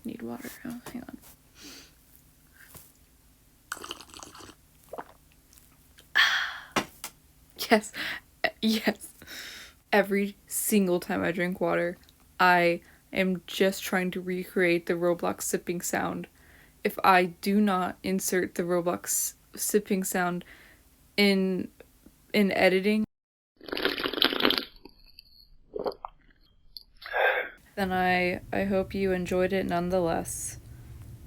Need water. Oh, hang on. Yes, yes. Every single time I drink water, I am just trying to recreate the Roblox sipping sound. If I do not insert the Roblox sipping sound in editing, then I hope you enjoyed it nonetheless.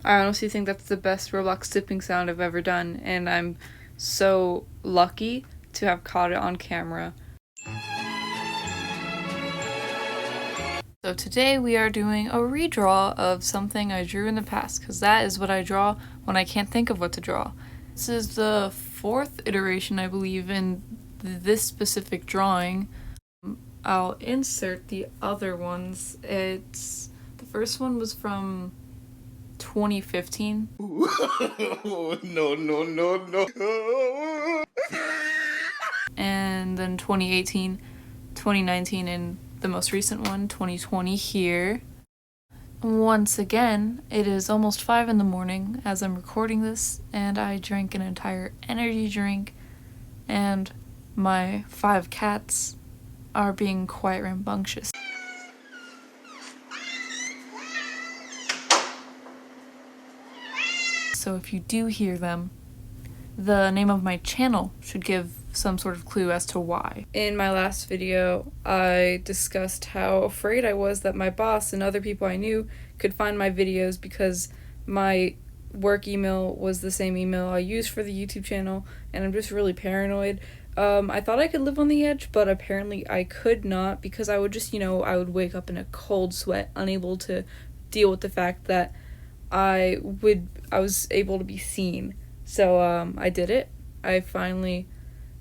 I honestly think that's the best Roblox sipping sound I've ever done, and I'm so lucky to have caught it on camera. So today we are doing a redraw of something I drew in the past, because that is what I draw when I can't think of what to draw. This is the 4th iteration, I believe, in this specific drawing. I'll insert the other ones. The first one was from 2015. No. And then 2018, 2019, and the most recent one, 2020 here. Once again, it is almost 5 in the morning as I'm recording this, and I drank an entire energy drink, and my 5 cats are being quite rambunctious. So if you do hear them, the name of my channel should give some sort of clue as to why. In my last video, I discussed how afraid I was that my boss and other people I knew could find my videos because my work email was the same email I used for the YouTube channel, and I'm just really paranoid. I thought I could live on the edge, but apparently I could not, because I would just, I would wake up in a cold sweat, unable to deal with the fact that I was able to be seen. So I did it. I finally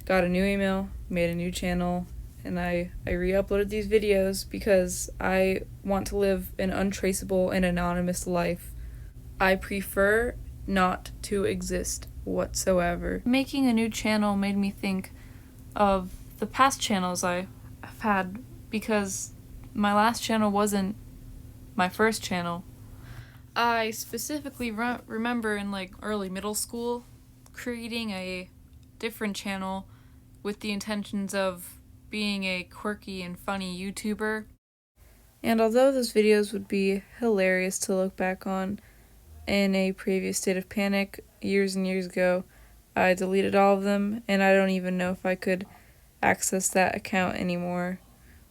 got a new email, made a new channel, and I re-uploaded these videos because I want to live an untraceable and anonymous life. I prefer not to exist whatsoever. Making a new channel made me think of the past channels I've had, because my last channel wasn't my first channel. I specifically remember in early middle school creating a different channel with the intentions of being a quirky and funny YouTuber. And although those videos would be hilarious to look back on, in a previous state of panic years and years ago, I deleted all of them, and I don't even know if I could access that account anymore.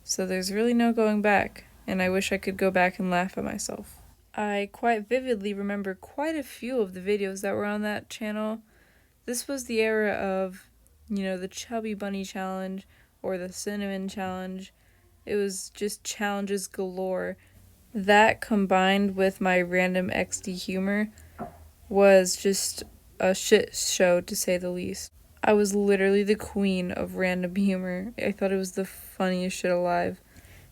So there's really no going back, and I wish I could go back and laugh at myself. I quite vividly remember quite a few of the videos that were on that channel. This was the era of, the Chubby Bunny Challenge or the Cinnamon Challenge. It was just challenges galore. That combined with my random XD humor was just a shit show, to say the least. I was literally the queen of random humor. I thought it was the funniest shit alive.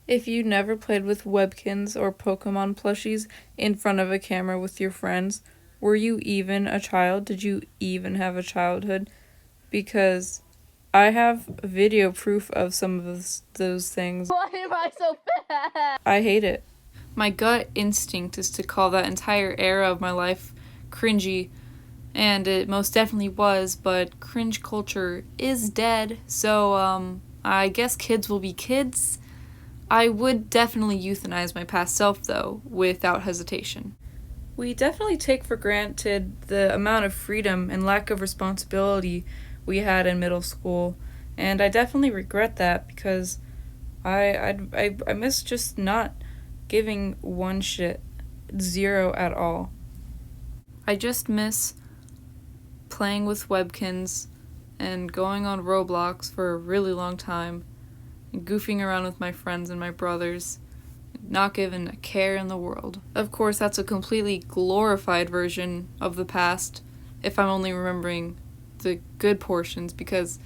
If you never played with Webkinz or Pokemon plushies in front of a camera with your friends, were you even a child? Did you even have a childhood? Because I have video proof of some of those things. Why am I so fat? I hate it. My gut instinct is to call that entire era of my life cringy, and it most definitely was, but cringe culture is dead, so I guess kids will be kids. I would definitely euthanize my past self, though, without hesitation. We definitely take for granted the amount of freedom and lack of responsibility we had in middle school, and I definitely regret that, because I miss just not giving one shit. 0 at all. I just miss playing with Webkinz and going on Roblox for a really long time, and goofing around with my friends and my brothers, not giving a care in the world. Of course, that's a completely glorified version of the past, if I'm only remembering the good portions, because,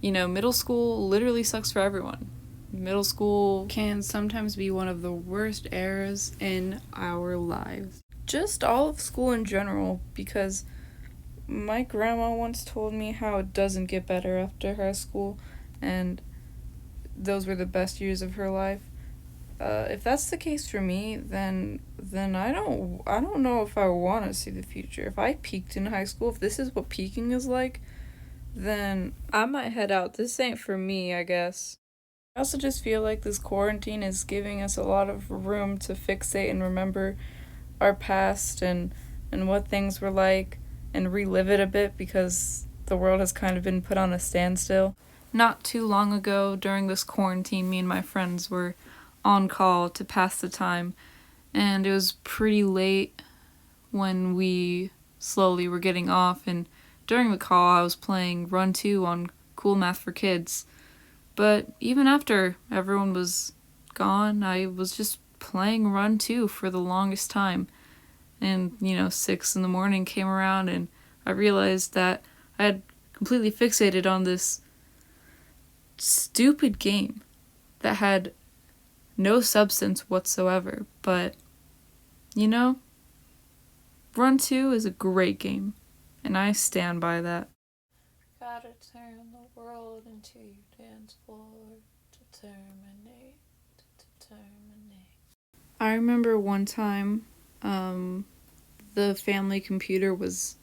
middle school literally sucks for everyone. Middle school can sometimes be one of the worst eras in our lives. Just all of school in general, because my grandma once told me how it doesn't get better after high school, and those were the best years of her life. If that's the case for me, then I don't know if I want to see the future. If I peaked in high school, if this is what peaking is like, then I might head out. This ain't for me, I guess. I also just feel like this quarantine is giving us a lot of room to fixate and remember our past and what things were like and relive it a bit because the world has kind of been put on a standstill. Not too long ago, during this quarantine, me and my friends were on call to pass the time, and it was pretty late when we slowly were getting off, and during the call I was playing Run 2 on Cool Math for Kids. But even after everyone was gone, I was just playing Run 2 for the longest time. And, 6 in the morning came around and I realized that I had completely fixated on this stupid game that had no substance whatsoever. But, Run 2 is a great game, and I stand by that. Gotta turn the world into your dance floor to terminate. I remember one time, the family computer was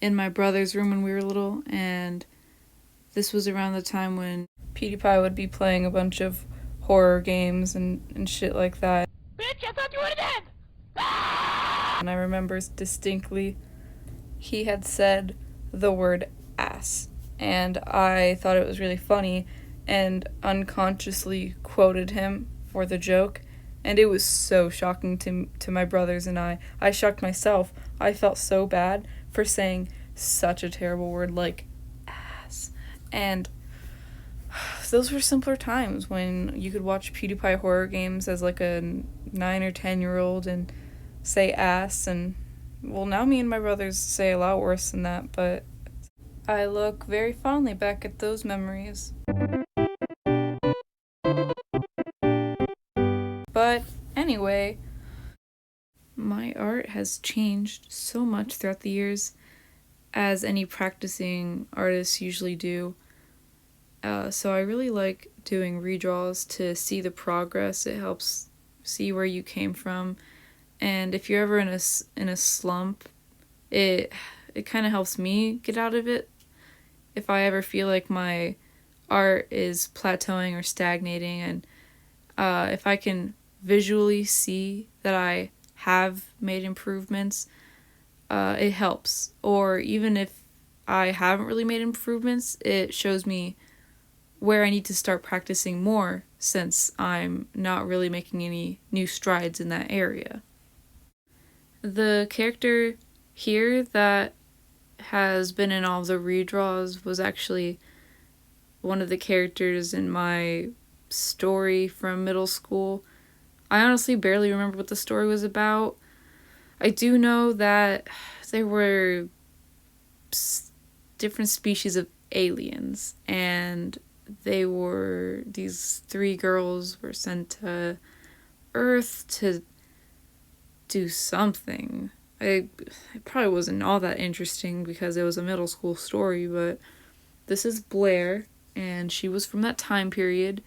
in my brother's room when we were little, and this was around the time when PewDiePie would be playing a bunch of horror games and shit like that. Bitch, I thought you were dead! And I remember distinctly he had said the word ass, and I thought it was really funny and unconsciously quoted him for the joke, and it was so shocking to my brothers and I. I shocked myself. I felt so bad for saying such a terrible word like ass. And those were simpler times when you could watch PewDiePie horror games as like a 9 or 10-year-old and say ass, and well, now me and my brothers say a lot worse than that, but I look very fondly back at those memories. But anyway, my art has changed so much throughout the years, as any practicing artists usually do. So I really like doing redraws to see the progress. It helps see where you came from, and if you're ever in a slump, it kind of helps me get out of it. If I ever feel like my art is plateauing or stagnating, and if I can visually see that I have made improvements, it helps. Or even if I haven't really made improvements, it shows me where I need to start practicing more, since I'm not really making any new strides in that area. The character here that has been in all the redraws was actually one of the characters in my story from middle school. I honestly barely remember what the story was about. I do know that there were different species of aliens, and these 3 girls were sent to Earth to do something. It probably wasn't all that interesting because it was a middle school story, but this is Blair, and she was from that time period.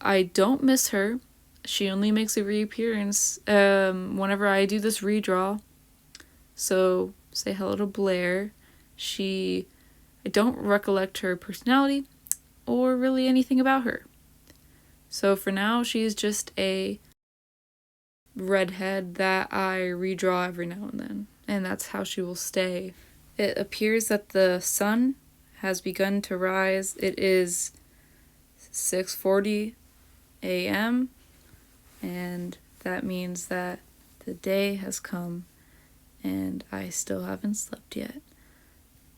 I don't miss her. She only makes a reappearance whenever I do this redraw. So say hello to Blair. I don't recollect her personality or really anything about her. So for now, she's just a redhead that I redraw every now and then, and that's how she will stay. It appears that the sun has begun to rise. It is 6:40 a.m., and that means that the day has come, and I still haven't slept yet.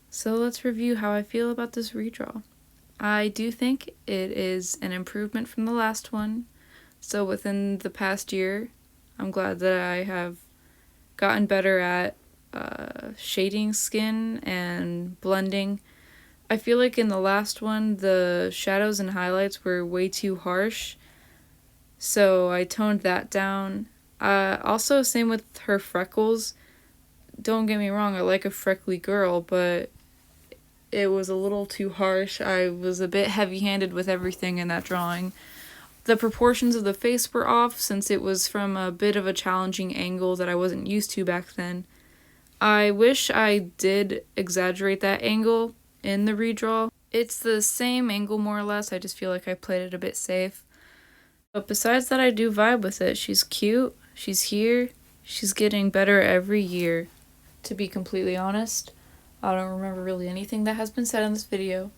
So let's review how I feel about this redraw. I do think it is an improvement from the last one. So within the past year, I'm glad that I have gotten better at shading skin and blending. I feel like in the last one, the shadows and highlights were way too harsh, so I toned that down. Also, same with her freckles. Don't get me wrong, I like a freckly girl, but it was a little too harsh. I was a bit heavy-handed with everything in that drawing. The proportions of the face were off since it was from a bit of a challenging angle that I wasn't used to back then. I wish I did exaggerate that angle in the redraw. It's the same angle more or less, I just feel like I played it a bit safe. But besides that, I do vibe with it. She's cute, she's here, she's getting better every year. To be completely honest, I don't remember really anything that has been said in this video.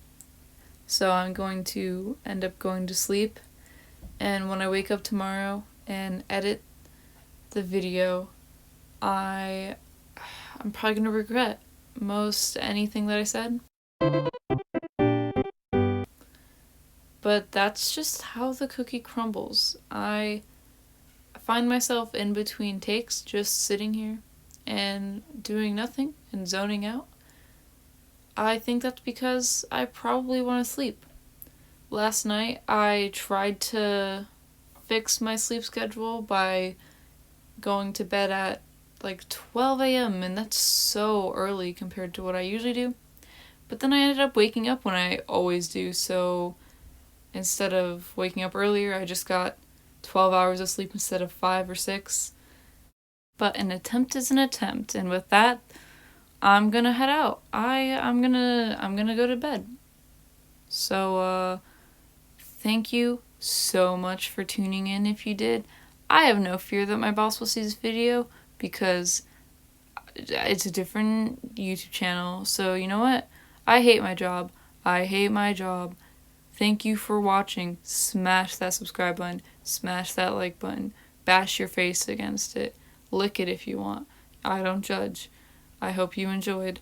So I'm going to end up going to sleep, and when I wake up tomorrow and edit the video, I'm probably going to regret most anything that I said. But that's just how the cookie crumbles. I find myself in between takes just sitting here and doing nothing and zoning out. I think that's because I probably want to sleep. Last night I tried to fix my sleep schedule by going to bed at like 12 a.m. and that's so early compared to what I usually do. But then I ended up waking up when I always do, so instead of waking up earlier, I just got 12 hours of sleep instead of 5 or 6. But an attempt is an attempt, and with that, I'm gonna head out. I'm gonna go to bed. So thank you so much for tuning in if you did. I have no fear that my boss will see this video because it's a different YouTube channel. So you know what? I hate my job. I hate my job. Thank you for watching. Smash that subscribe button. Smash that like button. Bash your face against it. Lick it if you want. I don't judge. I hope you enjoyed.